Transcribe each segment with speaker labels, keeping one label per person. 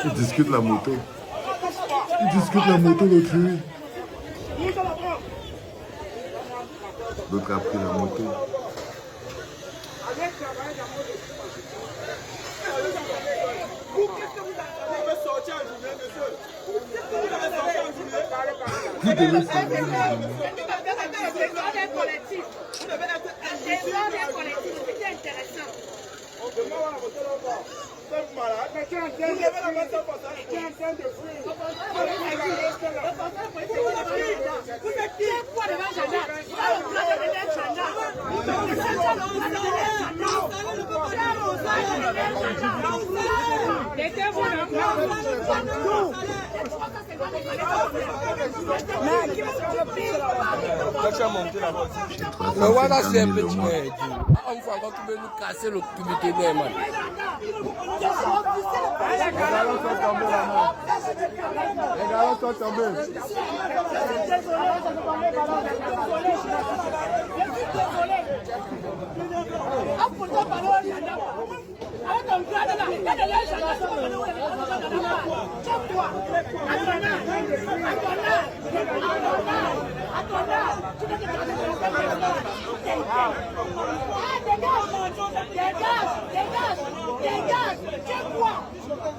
Speaker 1: Ils discutent la moto. Ils discutent la moto, l'autre. L'autre a pris la moto. Vous devez sortir.
Speaker 2: Mais voilà, c'est un petit peu. On va encore nous casser le comité des mains.
Speaker 1: Les galons sont tombés.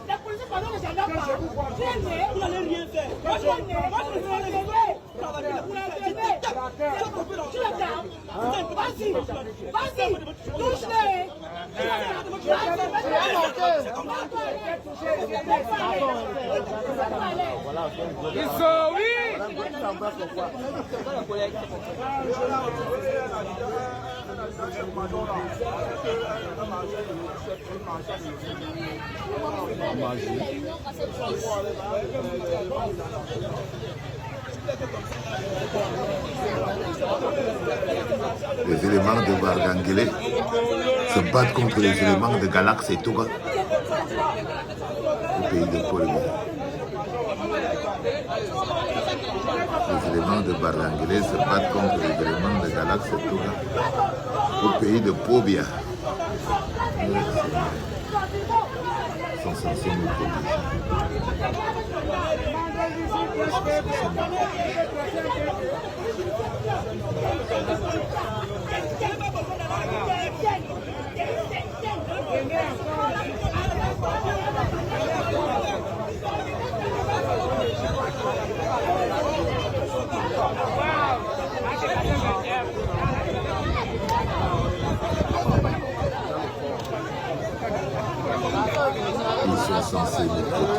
Speaker 3: La police pardon les gendarmes. Vous n'allez rien faire. Vas-y, touche-les.
Speaker 2: Ils sont oui.
Speaker 1: Les éléments de Bargangele se battent contre les éléments de Galax et Toga au pays de Paul Biya. Les éléments de Bargangele se battent contre les éléments de Galax et Toga au pays de Paul Biya. Ils sont censés nous protéger. Ils sont censés nous protéger.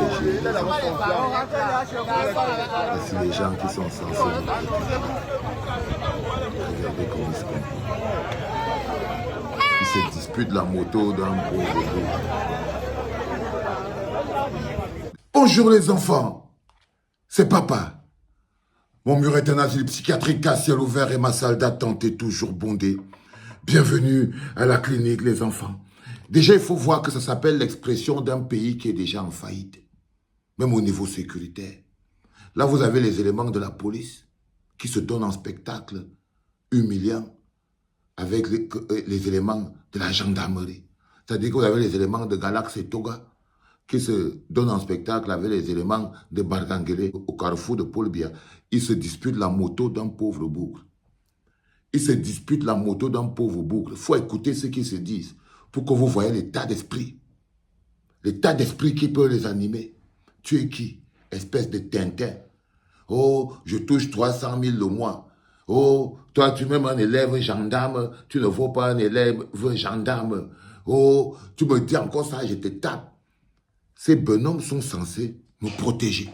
Speaker 1: Voici les gens qui sont censés nous protéger. Regardez comment ils se comportent. Ils se disputent la moto d'un pauvre groupe. Bonjour les enfants, c'est papa. Mon mur est un asile psychiatrique à ciel ouvert et ma salle d'attente est toujours bondée. Bienvenue à la clinique les enfants. Déjà, il faut voir que ça s'appelle l'expression d'un pays qui est déjà en faillite, même au niveau sécuritaire. Là, vous avez les éléments de la police qui se donnent en spectacle humiliant avec les éléments de la gendarmerie. C'est-à-dire que vous avez les éléments de Galax et Toga qui se donnent en spectacle avec les éléments de Bargangele au carrefour de Paul Biya. Ils se disputent la moto d'un pauvre bougre. Ils se disputent la moto d'un pauvre bougre. Il faut écouter ce qu'ils se disent pour que vous voyez l'état d'esprit. L'état d'esprit qui peut les animer. Tu es qui? Espèce de Tintin. Oh, je touche 300 000 le mois. Oh, toi, tu es même un élève gendarme. Tu ne vaux pas un élève gendarme. Oh, tu me dis encore ça, je te tape. Ces bonhommes sont censés nous protéger.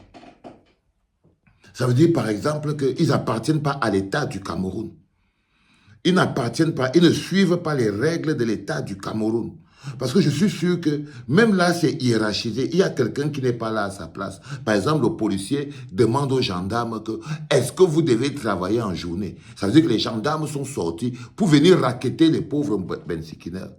Speaker 1: Ça veut dire, par exemple, qu'ils n'appartiennent pas à l'État du Cameroun. Ils n'appartiennent pas, ils ne suivent pas les règles de l'État du Cameroun. Parce que je suis sûr que même là, c'est hiérarchisé. Il y a quelqu'un qui n'est pas là à sa place. Par exemple, le policier demande aux gendarmes que est-ce que vous devez travailler en journée? Ça veut dire que les gendarmes sont sortis pour venir racketter les pauvres bensikineurs.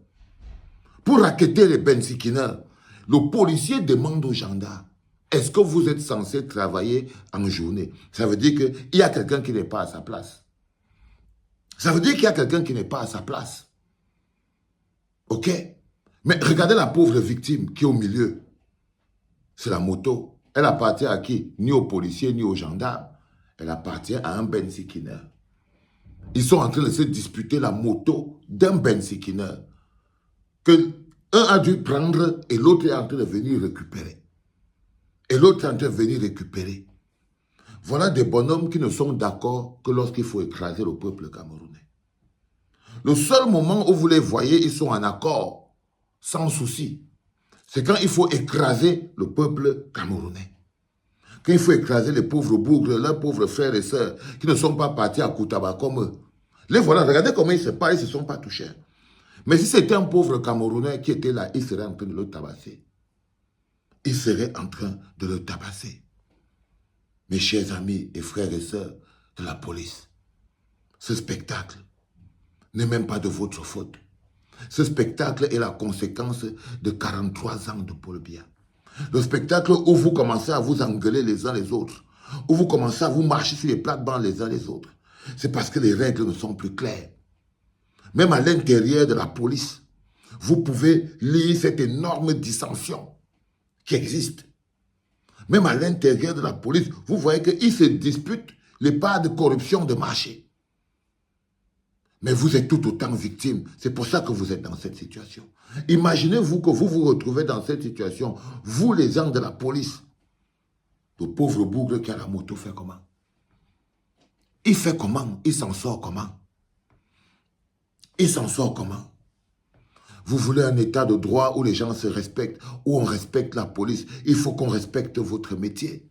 Speaker 1: Pour racketter les bensikineurs, le policier demande aux gendarmes est-ce que vous êtes censé travailler en journée? Ça veut dire qu'il y a quelqu'un qui n'est pas à sa place. Ça veut dire qu'il y a quelqu'un qui n'est pas à sa place. Ok? Mais regardez la pauvre victime qui est au milieu. c'est la moto. Elle appartient à qui? Ni aux policiers, ni aux gendarmes. Elle appartient à un Ben Sikiner. Ils sont en train de se disputer la moto d'un Ben Sikiner que un a dû prendre et l'autre est en train de venir récupérer. Et l'autre est en train de venir récupérer. Voilà des bonhommes qui ne sont d'accord que lorsqu'il faut écraser le peuple camerounais. Le seul moment où vous les voyez, ils sont en accord, sans souci. C'est quand il faut écraser le peuple camerounais. Quand il faut écraser les pauvres bougres, leurs pauvres frères et sœurs, qui ne sont pas partis à Koutaba comme eux. Les voilà, regardez comment ils se parlent, ils ne se sont pas touchés. Mais si c'était un pauvre Camerounais qui était là, il serait en train de le tabasser. Il serait en train de le tabasser. Mes chers amis et frères et sœurs de la police, ce spectacle n'est même pas de votre faute. Ce spectacle est la conséquence de 43 ans de Paul Biya. Le spectacle où vous commencez à vous engueuler les uns les autres, où vous commencez à vous marcher sur les plates-bandes les uns les autres, c'est parce que les règles ne sont plus claires. Même à l'intérieur de la police, vous pouvez lire cette énorme dissension qui existe. Même à l'intérieur de la police, vous voyez qu'ils se disputent les parts de corruption de marché. Mais vous êtes tout autant victime. C'est pour ça que vous êtes dans cette situation. Imaginez-vous que vous vous retrouvez dans cette situation, vous les gens de la police. Le pauvre bougre qui a la moto fait comment? Il fait comment? Il s'en sort comment? Il s'en sort comment? Vous voulez un état de droit où les gens se respectent, où on respecte la police. Il faut qu'on respecte votre métier.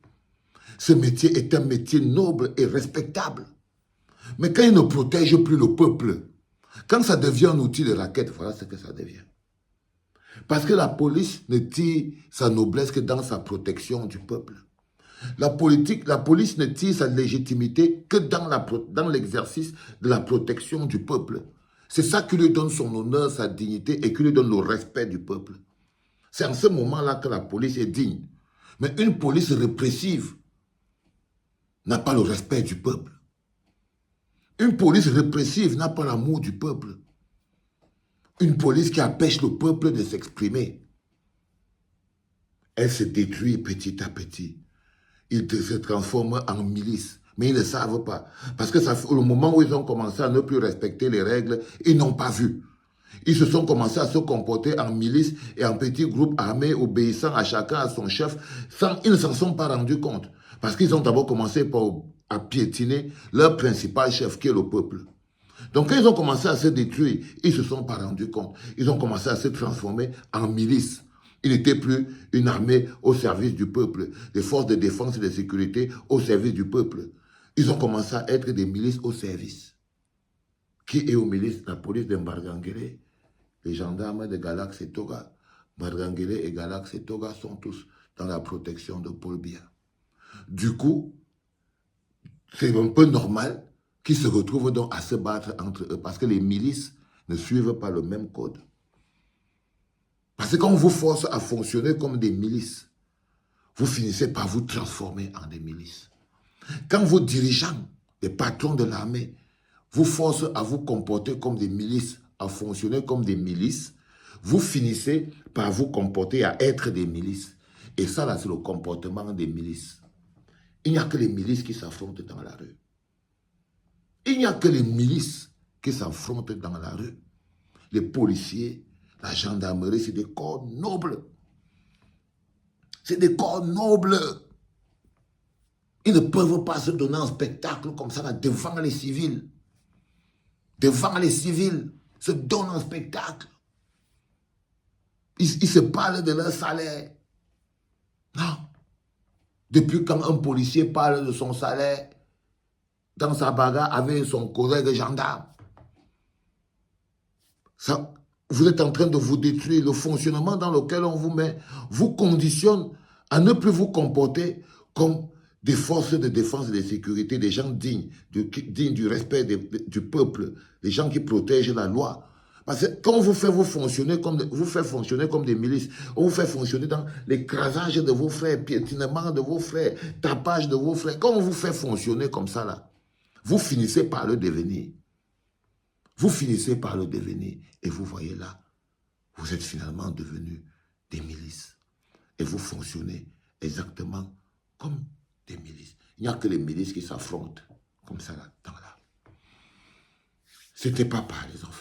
Speaker 1: Ce métier est un métier noble et respectable. Mais quand il ne protège plus le peuple, quand ça devient un outil de raquette, voilà ce que ça devient. Parce que la police ne tire sa noblesse que dans sa protection du peuple. La police ne tire sa légitimité que dans l'exercice de la protection du peuple. C'est ça qui lui donne son honneur, sa dignité et qui lui donne le respect du peuple. C'est en ce moment-là que la police est digne. Mais une police répressive n'a pas le respect du peuple. Une police répressive n'a pas l'amour du peuple. Une police qui empêche le peuple de s'exprimer. Elle se détruit petit à petit. Ils se transforment en milice. Mais ils ne savent pas. Parce que au moment où ils ont commencé à ne plus respecter les règles, ils n'ont pas vu. Ils se sont commencés à se comporter en milice et en petits groupes armés, obéissant à chacun à son chef. Ils ne s'en sont pas rendus compte. Parce qu'ils ont d'abord commencé à piétiner leur principal chef, qui est le peuple. Donc quand ils ont commencé à se détruire, ils ne se sont pas rendus compte. Ils ont commencé à se transformer en milice. Il n'était plus une armée au service du peuple, des forces de défense et de sécurité au service du peuple. Ils ont commencé à être des milices au service. Qui est aux milices? La police de Mbargangere, les gendarmes de Galax et Toga. Mbargangere et Galax et Toga sont tous dans la protection de Paul Biya. Du coup, c'est un peu normal qu'ils se retrouvent donc à se battre entre eux parce que les milices ne suivent pas le même code. Parce que quand on vous force à fonctionner comme des milices, vous finissez par vous transformer en des milices. Quand vos dirigeants, les patrons de l'armée, vous forcent à vous comporter comme des milices, à fonctionner comme des milices, vous finissez par vous comporter à être des milices. Et ça, là, c'est le comportement des milices. Il n'y a que les milices qui s'affrontent dans la rue. Il n'y a que les milices qui s'affrontent dans la rue. Les policiers, la gendarmerie, c'est des corps nobles. C'est des corps nobles. Ils ne peuvent pas se donner un spectacle comme ça là, devant les civils. Devant les civils, se donnent un spectacle. Ils se parlent de leur salaire. Non. Depuis quand un policier parle de son salaire dans sa bagarre avec son collègue gendarme, ça, vous êtes en train de vous détruire. Le fonctionnement dans lequel on vous met vous conditionne à ne plus vous comporter comme des forces de défense et de sécurité, des gens dignes du respect du peuple, des gens qui protègent la loi. Parce que quand on vous fait fonctionner comme des milices, on vous fait fonctionner dans l'écrasage de vos frères, piétinement de vos frères, tapage de vos frères. Quand on vous fait fonctionner comme ça, là, vous finissez par le devenir. Vous finissez par le devenir. Et vous voyez là, vous êtes finalement devenus des milices. Et vous fonctionnez exactement comme des milices. Il n'y a que les milices qui s'affrontent, comme ça, là, dans là. C'était papa, les enfants.